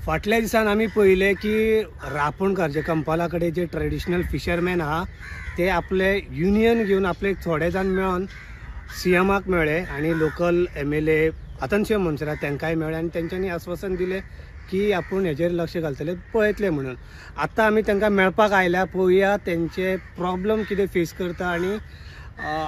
फाटल्या दिसान आम्ही पहिले की रापणकार जे कंपालाकडे जे ट्रेडिशनल फिशरमॅन आहा ते आपले युनियन घेऊन आपले थोडे जाण मेळून सीएमाक मेळ्ळे आणि लोकल MLA आतंशे मनशां तांकांय मेळ्ळे आणि त्यांच्यानी आश्वासन दिले की आपण हेजेर लक्ष घालतले पळयतले म्हणून. आता आम्ही तांकां मेळपाक आयल्या, पळोवया त्यांचे प्रॉब्लेम कितें फेस करता आणि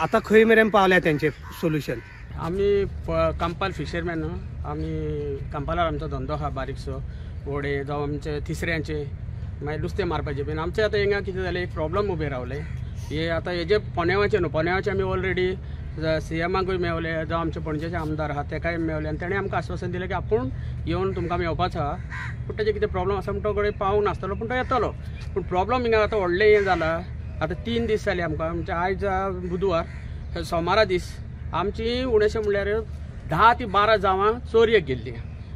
आता खंय मेरेन पावल्या त्यांचे सोल्युशन. आम्ही कंपाल फिशरमॅन आम्ही कंपालार आमचो धंदो आहा बारीकसो वडे जावं आमचे तिसऱ्यांचे मागीर नुस्तें मारपाचे बीन आमचे आतां हिंगा कितें जालें एक प्रॉब्लम उबे रावले. हे आतां हेजे पोनेवाचे न्हू, पोनेवाचे आमी ऑलरेडी सीएमाकूय मेवले जावं आमचे पणजेचे आमदार आहा तेकाय मेवले आनी तेणें आमकां आश्वासन दिलें की आपूण येवन तुमकां मेवपाचो आहा, पूण तेजें कितें प्रॉब्लम आसा म्हणटा तो कडेन पावूंक नासतलो पूण तो येतलो. पूण प्रॉब्लम हिंगा आतां व्हडलें हें जालां. आतां 3 दीस जाले आमकां, म्हणजे आयज बुधवार, सोमारा दीस आमची उणेशें म्हणल्यार 10 ते 12 जावां चोरयेक गेल्ली.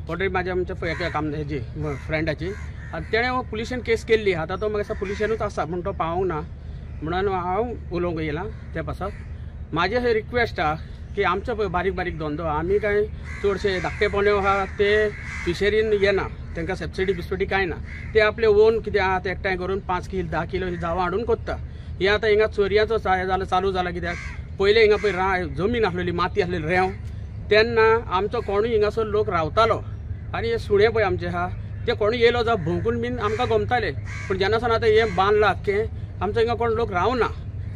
ऑलरेडी म्हाज्या आमच्या एका हेजी फ्रेंडाची आनी तेणें पुलिशेन केस केल्ली. आतां तो म्हाका पुलिशेनूच आसा पूण तो पावूंक ना म्हणून हांव उलोवंक येयलां त्या पासत. म्हाजें अशें रिक्वेस्ट आहा की आमचो पळय बारीक बारीक धंदो आमी कांय चडशे धाकटेपणे आहा ते फिशरीन येना, तांकां सबसिडी बिस्पिडी कांय ना. ते आपले ओन कितें आहा ते एकठांय करून 5 किलो 10 किलो जावां हाडून कोत्ता. हे आतां हिंगा चोरयांचो जालो चालू जाला. कित्याक पयले हिंगा पळय जमीन आसलेली, माती आसलेली रेंव, तेन्ना आमचो कोणूय हिंगासर लोक रावतालो आनी हे सुणे पळय आमचे आहा ते कोणूय येयलो जावं भोंवकून बीन आमकां गमताले. पूण जेन्नासान आतां हें बांदलां आख्खें आमचो हिंगा कोण लोक रावना.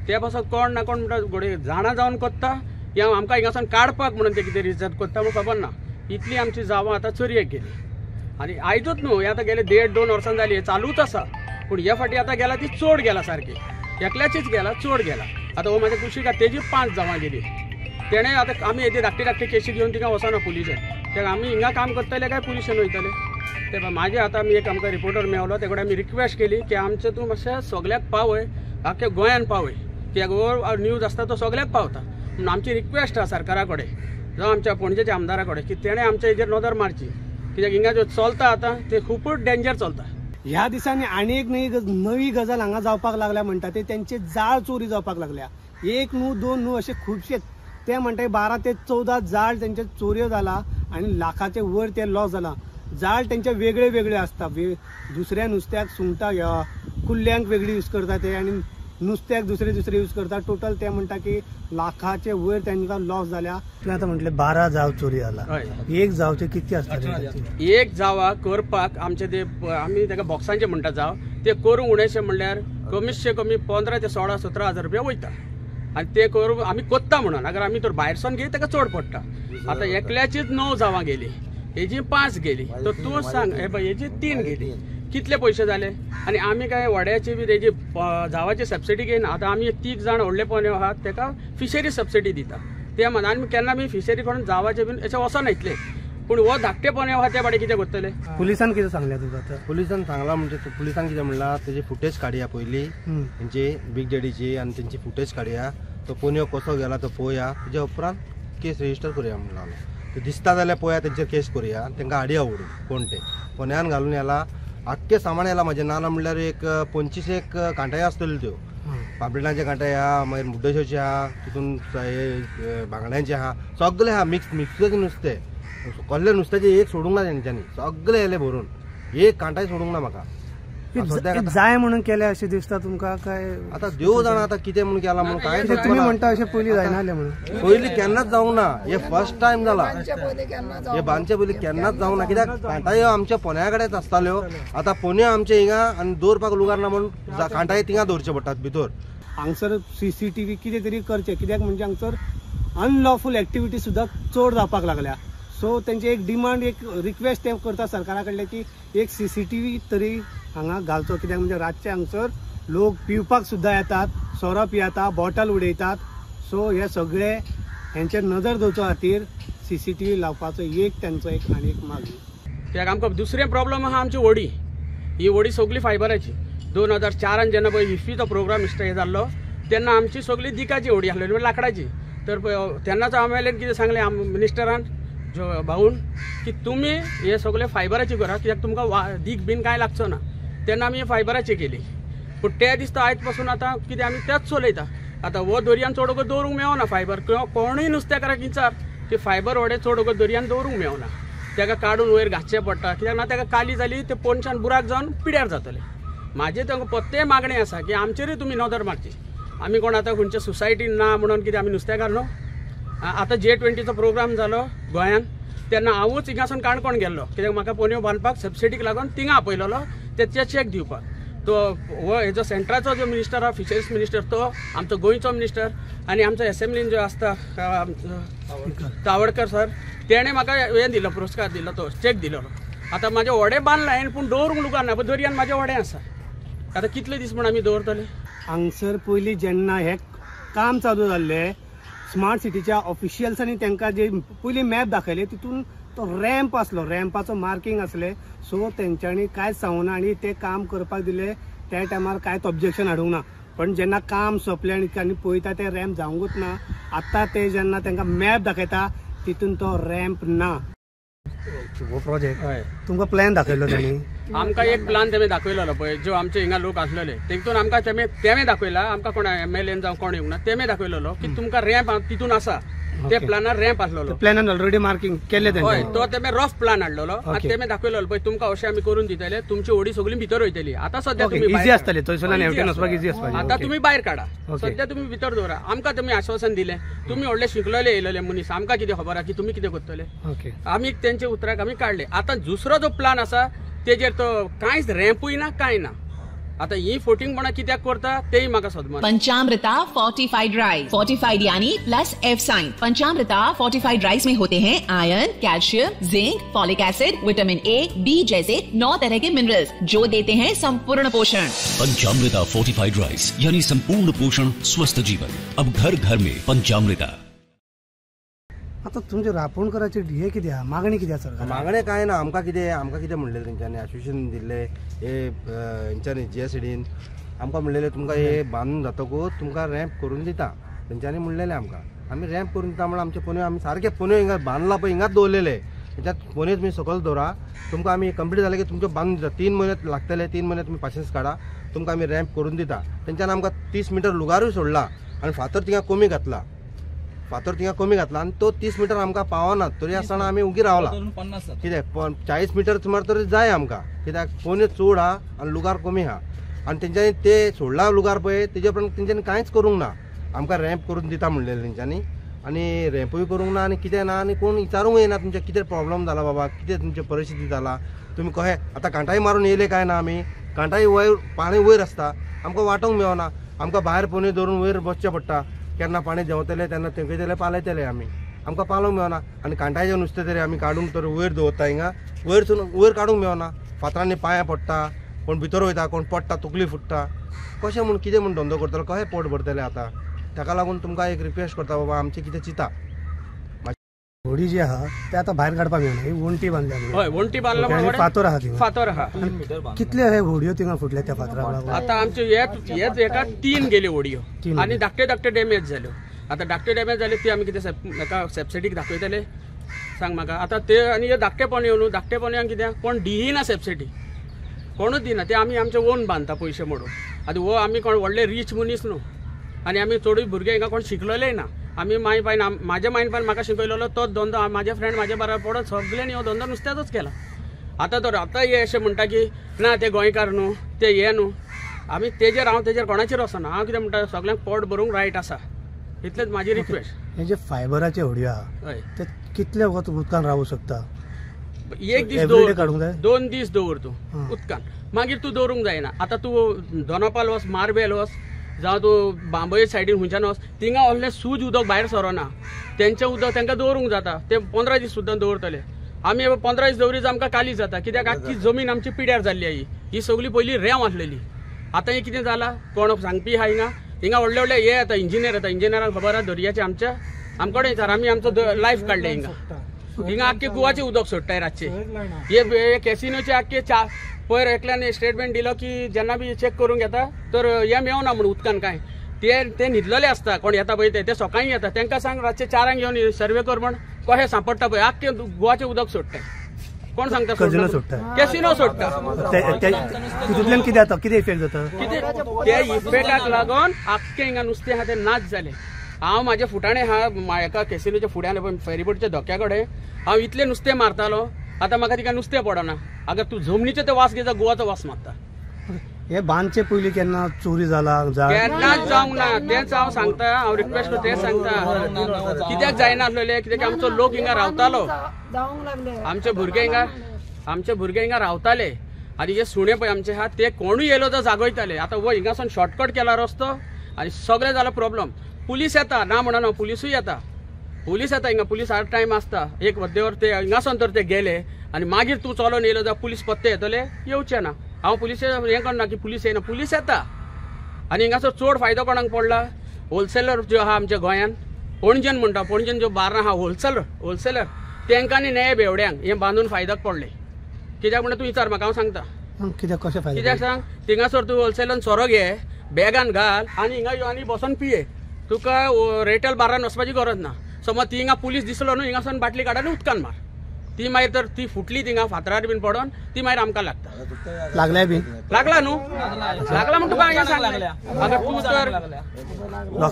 त्या पासत कोण ना कोण म्हणटा घोडे जाणां जावन कोत्ता या आमकां हिंगासान काडपाक म्हणून ते कितें रिजत कोत्ता म्हूण खबर ना. इतली आमची जावां आतां चोरयेक गेली. आनी आयजूच न्हू, हे आतां गेले 1.5-2 वर्सां जाली, हे चालूच आसा. पूण ह्या फाटी आतां गेला ती चड गेला सारकी, एकल्याचीच गेला, चड गेला. आतां हो म्हाज्या कुशीक तेजी 5 जावां गेली. तेणें आतां आमी हेजे धाकटे केशी घेवन तिका वचना पुलिशेन. तेका आमी हिंगा काम करतले काय पुलिशेन वयतले ते म्हाजे. आतां आमी एक आमकां रिपोर्टर मेवलो, ते कडेन आमी रिक्वेस्ट केली की आमचे तूं मातशें सगल्याक पावय, आख्ख्या गोंयान पावय, कित्याक हो न्यूज आसता तो सगल्याक पावता. म्हणून आमची रिक्वेस्ट आहा सरकारा कडेन जावं आमच्या पणजेच्या आमदारा कडेन की तेणें आमच्या हेजेर नदर मारची, कित्याक हिंगा जो चलता आतां ते खूबच डेंजर चलता. ह्या दिसांनी आनी एक नवी गजाल हांगा जावपाक लागल्या म्हणटा ते त्यांचे जाळ चोरी जावपाक लागल्या. 1 न्हू 2 न्हू असे खुबशे ते म्हणटा 12 ते 14 जाळ त्यांचे चोऱ्यो जाला आणि लाखाचे वर ते लॉस जाला. जाळ त्यांचे वेगळे वेगळे असता, दुसऱ्या नुस्त्याक सुंगटां कुल्ल्यांक वेगळी यूज करता ते आणि नुस्त्याक दुसरे यूज करता. टोटल ते म्हणटा की लाखाचे वर तांकां लॉस जाल्या. आता म्हटले 12 जाव चोरी जाला. एक जावचे किती असतात? एक जावा करपाक आमचे ते आमी ताका बॉक्सांचे म्हणटा जाव ते करूंक उणेशें म्हणल्यार कमीतशे कमी 15 ते 16-17 हजार रुपया वयता. आनी ते करूंक आमी कोत्ता म्हणून अगर आमी तर भायरसून घेय ताका चड पडटा. आतां एकल्याचीच 9 जावां गेली, हेजी 5 गेली, तर तूं सांग हे पळय हेजी 3 गेली, कितले पयशे जाले. आनी आमी काय वड्याची बी तेजी जावाची सबसिडी घेयना. आतां आमी 3 जाण व्हडले पोने आहात ताका फिशरी सबसिडी दिता. ते म्हणून आनी केन्ना आमी फिशरी करून जावाचे बीन अशें वचोन येतले. पूण हो धाकटेपणे आहा ते बाडे कितें करतले? पुलिसान कितें सांगलें तुका? आतां पुलिसान सांगला म्हणजे पुलिसान कितें म्हणला तेजी फुटेज काडया पयली तेंची बिग डॅडीची आनी तेंची फुटेज काडया, तो पोन्यो कसो गेला तो पळोवया, तेज्या उपरांत केस रेजिस्टर करुया म्हणून लागलो. ते दिसता जाल्यार पळोवया तेंचेर केस करुया, तांकां हाडया व्हरून कोण ते पोन्यान घालून येला. आख्खे सामान येला म्हाजें नाला म्हणल्यार एक 25 कांटाय आसतल्यो त्यो. पापलेटांचे कांटाय आहा, मागीर मुड्डेश्योचे आहा, तितून बांगड्यांचे आहा, सगळे आहा मिक्स नुस्तें. कसले नुस्त्याचे एक सोडूंक ना तेंच्यांनी, सगळे येले भरून, एक कांटाय सोडूंक ना म्हाका. जाय म्हणून केले अशें दिसता तुमकां काय? आतां देव जाणा आतां कितें म्हणून केला म्हणून काय तुम्ही म्हणटा अशें पयलीं जायनासलें म्हणून? पयलीं केन्नाच जावंक ना, हे फर्स्ट टायम जाला. हे बांदचे पयलीं केन्नाच जावंक ना, कित्याक कांटायो आमच्या पोन्या कडेच आसताल्यो. आतां पोन्यो आमचे हिंगा आनी दवरपाक लुगार ना म्हणून कांटाय थिंगा दवरचे पडटात भितर. हांगसर CCTV कितें तरी करचे, कित्याक म्हणजे हांगसर अनलॉफूल एक्टिविटी सुद्दां चड जावपाक लागल्या. सो तेंचे एक डिमांड, एक रिक्वेस्ट ते करता सरकारा कडले की एक CCTV तरी हांगा घालचो, कित्याक म्हणजे रातचे हांगसर लोक पिवपाक सुद्दां येतात, सोरो पियेतात, बॉटल उडयतात. सो हे सगळे हेंचेर नजर दवरचे खातीर CCTV लावपाचो एक त्यांचो एक आनी एक मागणी. कित्याक आमकां दुसरें प्रॉब्लम आहा आमची व्हडी. ही व्हडी सगळी फायबराची. 2004 जेन्ना पळय हिफीचो प्रोग्राम हे जाल्लो तेन्ना आमची सगळी दिकाची व्हडी आसलेली, लाकडाची. तर तेन्नाच आमवेल्यान कितें सांगलें मिनिस्टरान भाऊन की तुमी हे सगळे फायबराची करा, कित्याक तुमकां दीक बीन कांय लागचो ना. तेन्ना आमी फायबराची केली. पूण ते दिसता आयज पासून आतां कितें आमी तेच चलयता. आतां हो दर्यान चड दवरूंक मेळना फायबर. कोणूय नुस्तेकाराक विचार की फायबर व्हडे चड दर्यान दवरूंक मेळना. ताका काडून वयर घातचें पडटा कित्याक ना ताका काली जाली ते पोनच्यान बुराक जावन पिड्यार जातले म्हाजे तांकां पत्ते मागणी आसा की आमचेरूय तुमी नदर मारची आमी कोण आतां खंयच्या सोसायटीन ना म्हणून कितें आमी नुस्तेकार न्हू आतां J20चो प्रोग्राम जालो गोंयांत तेन्ना हांवूच हिंगासून काणकोण गेल्लो कित्याक म्हाका पोन्यो बांदपाक सबसिडीक लागून थिंगा आपयलेलो तेचे चॅक दिवपाक तो हो हेजो सेंट्राचो जो मिनिस्टर आहा फिशरीज मिनिस्टर तो आमचो गोंयचो मिनिस्टर आनी आमचो एसेंब्लीन जो आसता तावडकर सर तेणें म्हाका हें दिलो पुरस्कार दिलो तो चॅक दिलो आतां म्हाजे व्हडे बांदला हांवें पूण दवरूंक लुकार ना दर्यान म्हाजें व्हडें आसा आतां कितले दीस म्हण आमी दवरतले हांगसर पयलीं जेन्ना हें काम चालू जाल्लें स्मार्ट सिटीच्या ऑफिशियल्सांनी तांकां जे पयलीं मॅप दाखयले तितून तो रॅम्प आसलो रॅम्पाचो मार्कींग आसले सो तेंच्यांनी कांयच सांगूना आनी ते काम करपाक दिले त्या टायमार कांयच ऑब्जेक्शन हाडूंक ना पण जेन्ना काम सोंपलें आनी तांणी पळयता ते रॅम्प जावंकूच ना आतां ते जेन्ना तांकां मॅप दाखयता तितून तो रॅम्प ना हो प्रोजेक्ट हय तुमकां प्लॅन दाखयलो तांणी आमकां एक प्लान तेमी दाखयलेलो पळय जो आमचे हिंगा लोक आसलेले तेतून आमकां तेमे दाखयला आमकां कोण MLA जावं कोण येवंक ना तेमे दाखयलेलो की तुमकां रॅम्प तितून आसा ते प्लानार रॅम्प आसलेलो प्लॅनान ऑलरेडी मार्किंग केले हय तो तेमे रफ प्लान हाडलेलो आनी तेमे दाखयलेलो पळय तुमकां अशें आमी करून दितले तुमची होडी सगळी भितर वयतली आतां सद्या तुमी इजी आसतले थंयसरल्यान हेवटेन वचपाक इजी आसपाक आतां तुमी भायर काडा सद्या तुमी भितर दवरा आमकां तुमी आश्वासन दिलें तुमी व्हडले शिकलेले येयलेले मनीस आमकां कितें खबर आहा की तुमी कितें करतले ओके आमी तेंचे उतराक आमी काडले आतां दुसरो जो प्लान आसा तेजेर तो कांयच रॅम्पूय ना कांय ना आता ही फोटिंग म्हणा कित्याक करता तेही म्हाका सदमान पंचामृता फोर्टिफाइड राइस फोर्टिफाइड यानी प्लस F साइन पंचामृता फोर्टिफाइड राइस में होते हैं iron calcium zinc folic acid vitamin A B जैसे 9 तरह के मिनरल्स जो देते हैं संपूर्ण पोषण पंचामृता फोर्टिफाइड राइस यानी संपूर्ण पोषण स्वस्थ जीवन अब घर घर में पंचामृता आता तुमचे रापणकराचे हे कितें आहा मागणी कितें आसा मागणे काय ना आमकां कितें म्हणलेलें तेंच्यांनी आश्वासन दिल्लें हे हेंच्यांनी GSDन आमकां म्हणलेलें तुमकां हे बांदून जातकूच तुमकां रॅम्प करून दिता तेंच्यांनी म्हणलेलें आमकां आमी रॅम्प करून दिता म्हणून आमचे पोन्यो आमी सारके पोन्यो हिंगा बांदला पळय हिंगाच दवरलेले त्याच्यात पोन्यो तुमी सकयल दवरा तुमकां आमी कंप्लीट जालें की तुमचे बांदून दिता 3 म्हयने लागतले 3 म्हयने तुमी पाशेंस काडा तुमकां आमी रॅम्प करून दिता तेंच्यान आमकां 30 मिटर लुगारूय सोडला आनी फातर थिंगा कमी घातला आनी तो 30 मिटर आमकां पावना तरी आसतना आमी उगी रावला कित्याक 40 मिटर सुमार तरी जाय आमकां कित्याक पोन्यो चड आहा आनी लुगार कमी आहा आनी तेंच्यांनी ते सोडला लुगार पळय तेजे उपरांत तेंच्यांनी कांयच करूंक ना आमकां रॅम्प करून दिता म्हणलेलें तेंच्यांनी आनी रॅम्पूय करूंक ना आनी कितें ना आनी कोण विचारूंक येना तुमचे कितें प्रॉब्लम जाला बाबा कितें तुमची परिस्थिती जाला तुमी कशें आतां कांटाई मारून येयले काय ना आमी कांटाई वयर पाणी वयर आसता आमकां वाटोवंक मेळना आमकां भायर पोन्यो धरून वयर बसचें पडटा केन्ना पाणी देंवतले तेन्ना तेंगेतले पालयतले आमी आमकां पालोवंक मेळना आनी कांटायचें नुस्तें तरी आमी काडूंक तर वयर दवरता हिंगा वयर काडूंक मेळना फातरांनी पांयां पडटा कोण भितर वयता कोण पडटा तकली फुट्टा कशें म्हूण कितें म्हूण धंदो करतलो कशें पोट भरतले आतां ताका लागून तुमकां एक रिक्वेस्ट करता बाबा आमचें कितें चिंता होडी जी आहा ते आतां भायर काडपाक मेळना ही वणटी बांदल्या हय वणटी बांदला म्हणून फातर आहा थिंगा फातर आहा कितले हे होडयो थिंगा फुटल्या त्या फातराक लागून आता आमचे हेच एका 3 गेले ओडियो आनी धाकटे डॅमेज जाल्यो आता धाकटे डॅमेज जाले ती आमी कितें एका सबसिडीक दाखयतले सांग म्हाका आता ते आनी हे धाकटेपण येवन धाकटेपणाक कित्याक कोण दिना सबसिडी कोणूच दिना ते आमी आमचे ओन बांदता पयशे मोडून आतां हो आमी कोण व्हडले रीच मनीस न्हू आनी आमी चडूय भुरगे हिंगा कोण शिकलेले ना आमी म्हाज्या मायनपान म्हाका शिकयलेलो तोच धंदो म्हाजे फ्रेंड म्हाजे बरोबर पडत सगळ्यांनी हो धंदो नुस्त्याचोच केला आतां हे अशें म्हणटा की ना ते गोंयकार न्हू ते हे न्हू आमी हांव तेजेर कोणाचेर वचना हांव कितें म्हणटा सगळ्यांक पोट भरूंक रायट आसा इतलेंच म्हाजी रिक्वेस्ट हे जे फायबराचे होडयो आहा हय ते कितले वगत उदकान रावूं शकता एक दीस Everyday काडूंक जाय 2 दीस दवर तूं उदकान मागीर तूं दवरूंक जायना आतां तूं दोनापाल वच मार्बेल वच जावं तूं बांबये सायडीन खंयच्यान वच थिंगा असलें सूज उदक भायर सरना तेंचें उदक तांकां दवरूंक जाता ते 15 दीस सुद्दां दवरतले आमी 15 दीस दवरीत आमकां काली जाता कित्याक आख्खी जमीन आमची पिड्यार जाल्ली ही सगळी पयलीं रेंव आसलेली आतां हें कितें जालां कोण सांगपी आहा हिंगा व्हडले हे येता इंजिनियरांक खबर आहा दर्याचे आमकडे विचार आमी आमचो लायफ काडले हिंगा आख्खे गुवाचें उदक सोडटाय रातचे हे कॅसिनोचे आख्खे पयर एकल्यान स्टेटमेंट दिलो की जेन्ना बी चेक करूंक येता तर हे मेळना म्हणून उदकान कांय ते न्हिदलेले आसता कोण येता पळय ते सकाळीं येता तांकां सांग रातचे 4 घेवन सर्वे कर म्हण कशें सांपडटा पळय आख्खे गुवाचें उदक सोडटाय कोण सांगता कॅसिनो सोडटा तितूंतल्यान कितें जाता कितें इफेक्ट जाता कितें त्या इफेक्टाक लागून आख्खे हिंगा नुस्तें आहा तें नाच जालें हांव म्हाजे फुटाणे आहा एका कॅसिनोच्या फुड्यान फेरीबोटच्या धोक्या कडेन हांव इतलें नुस्तें मारतालो आता म्हाका तिका नुस्तें पडना अगर तूं जमनीचे ते वास घेता गोवाचो वास मारता हे बांदचे पयलीं केन्ना चोरी जाला केन्नाच जावंक ना तेंच हांव सांगता हांव रिक्वेस्ट तेच सांगता कित्याक जायना आसलेले कित्याक आमचो लोक हिंगा रावतालो आमचे भुरगे हिंगा रावताले आनी हे सुणे पळय आमचे आहा ते कोणूय येयलो तो जागयताले आतां हो हिंगासून शॉर्टकट केला रस्तो आनी सगळें जाला प्रॉब्लम पुलीस येता ना म्हणना पुलिसूय येता हिंगा पुलीस हर टायम आसता एक वद्देवर ते हिंगासून तर ते गेले आनी मागीर तूं चलोन येयलो जाल्यार पुलीस पत्ते येतले येवचे ना हांव पुलीस हें करना की पुलीस येयना पुलीस येता आनी हिंगासर चड फायदो कोणाक पडला होलसेलर ज्यो आहा आमच्या गोंयांत पणजेन म्हणटा पणजेन ज्यो बार्रां आहा होलसेलर तेंकां आनी नये बेवड्यांक हें बांदून फायद्याक पडले कित्याक म्हणटा तूं विचार म्हाका हांव सांगता कित्याक सांग थिंगासर तूं होलसेलान सोरो घे बॅगान घाल आनी हिंगा यो आनी बसून पिये तुका रेटेल बार्रान वचपाची गरज ना समज ती हिंगा पुलीस दिसलो न्हू हिंगासून बाटली काड आनी उदकान मार ती मागीर तर ती फुटली थिंगा फातरार बीन पडोन ती मागीर आमकां लागता लागल्या बीन लागला न्हू लागला म्हण तुका हांवें सांगलें अगर तूं तर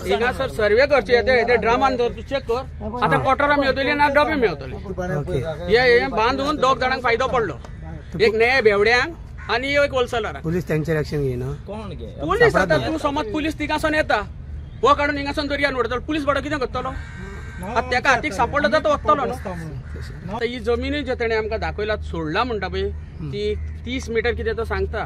हिंगासर सर्वे करचे ते ड्रामान जर तूं चॅक कर आतां कॉटरां मेळटलीं ना डबे मेळटले हे बांदून दोग जाणांक फायदो पडलो एक नये बेवड्यांक आनी एक होलसेलराक पुलीस त्यांचेर एक्शन घेयना पुलीस आता तूं समज पुलीस थिंगासून येता हो काडून हिंगासून दर्यान उडयतलो पुलीस बडो कितें करतलो आतां तेका हातीक सांपडलो जाल्यार तो वतलो न्हू आतां ही जमीन जे तेणें आमकां दाखयला सोडला म्हणटा पळय ती 30 मिटर कितें तो सांगता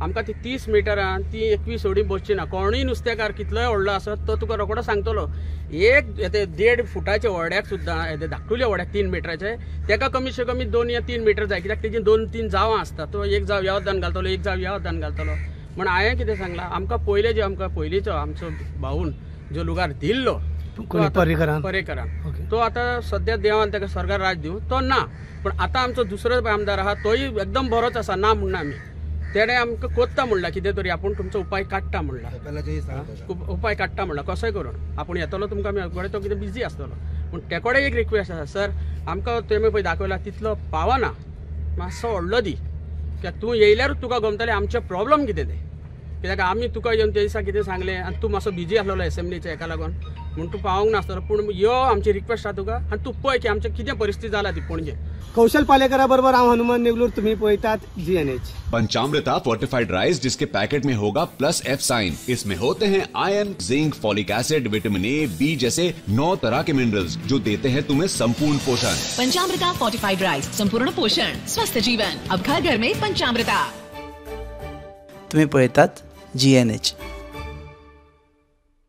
आमकां ती 30 मिटरान ती 21 सोडी बसची ना कोणूय नुस्तेकार कितलोय व्हडलो आसत तो तुका रोखडो सांगतलो एक 1.5 फुटाच्या व्हड्याक सुद्दां धाकटुल्या व्हड्याक 3 मिटराचे तेका कमी से कमी 2 या 3 मिटर जाय कित्याक तेजी 2-3 जावां आसता तो एक जाव ह्या वद्दान घालतलो एक जाव ह्या वद्दान घालतलो म्हण हांवें कितें सांगलां आमकां पयले जे आमकां पयलींचो आमचो भाऊन जो लुगार दिल्लो पर्रेकरान तो आतां सद्या देवान ताका सरकार राज दिवं तो ना पण आतां आमचो दुसरो आमदार आहा तोय एकदम बरोच आसा ना म्हणना आमी तेणें आमकां कोत्ता म्हणला कितें तरी आपूण तुमचो उपाय काडटा म्हणला उपाय काडटा म्हणला कसोय करून आपूण येतलो तुमकां आमी तो कितें बिजी आसतलो पूण तेकोडे एक रिक्वेस्ट आसा सर आमकां तुवें पळय दाखयला तितलो पावना मातसो व्हडलो दी कित्याक तूं येयल्यारूच तुका गमतलें आमचें प्रॉब्लम कितें तें कित्याक आमी तुका येवन ते दिसा कितें सांगलें आनी तूं मातसो बिजी आसलेलो एसेंब्लीच्या हेका लागून म्हूण तूं पावोंक नासतलो पूण यो आमची रिक्वेस्ट आहा तुका आनी तूं पळय की आमचें कितें परिस्थिती जाला ती पणजे कौशल पालेकरा बरोबर हांव हनुमान नेगलूर तुम्ही पळयतात GNH पंचामृता फोर्टिफाइड राइस जिसके पैकेट में होगा +F साइन। इसमें होते हैं iron, zinc, folic acid, vitamin A, B जैसे 9 तरह के मिनरल्स जो देते हैं तुम्हें संपूर्ण पोषण। पंचामृता फोर्टिफाइड राइस, संपूर्ण पोषण, स्वस्थ जीवन। अब घर घर में पंचामृता। तुम्ही पळयतात GNH।